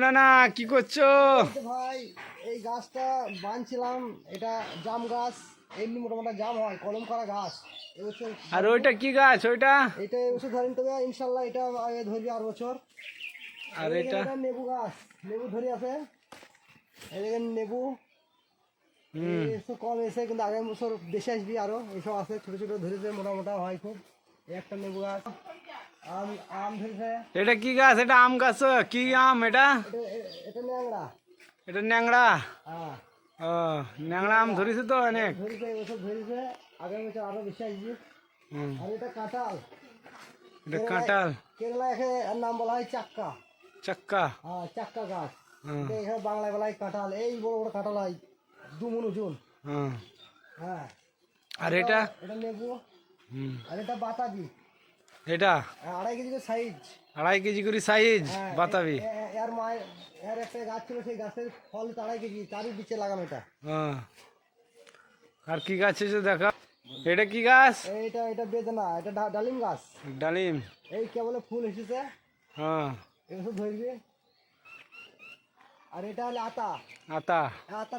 না না, কি করছো? ভাই এই গাছটা বানছিলাম, এটা জাম গাছ। এমনি মোটামুটি জাম হয়, কলম করা গাছ। এবছর আর ওইটা কি গাছ ওইটা? এটা এবছর ধরেন তবে ইনশাল্লাহ এটা ধরবি আর বছর। আর এটা? এটা লেবু গাছ, লেবু ধরে আছে। এই দেখেন লেবু এসব কম এসে, কিন্তু আগামী বছর বেশি আসবি আরো। এইসব আছে ছোট ছোট ধরেছে, মোটা মোটা হয় খুব। এই একটা লেবু গাছ। আম আম ধরেছে। এটা কি গাছ? এটা আম গাছ? কি আম এটা? এটা ন্যাংরা। এটা ন্যাংড়া? হ্যাঁ, ও, ন্যাংড়া আম ধরেছে তো অনেক। ধরেছে এবছর ধরেছে, আগামী বছর আরো বেশি আসবি। হুম, আর এটা কাঁঠাল। এটা কাঁঠাল। কেরালায় এখানে এর নাম বলা হয় চাক্কা। চাক্কা? হ্যাঁ, চাক্কা গাছ। হ্যাঁ, এটা এখানে বাংলায় বলা হয় কাঁঠাল। এই বড় বড় কাঁঠাল হয়, দুমুন ওজন। হ্যাঁ। হ্যাঁ। আর এটা? এটা লেবু। হুম, আর এটা বাতাবি। এটা 2.5 কেজি করে সাইজ। 2.5 কেজি করে সাইজ হ্যাঁ, বাতাবি? এর মায়ের এর একটা গাছ ছিল, সেই গাছের ফল 2.5 কেজি, তারই নিচে লাগানো এটা। হ্যাঁ। আর কি গাছ আছে দেখা? এটা কি গাছ? এটা এটা বেদনা, এটা ডালিম গাছ। ডালিম? এই কেবল ফুল এসেছে, হ্যাঁ। এবছর ধরবি। আর এটা হলো আতা। আতা? আতা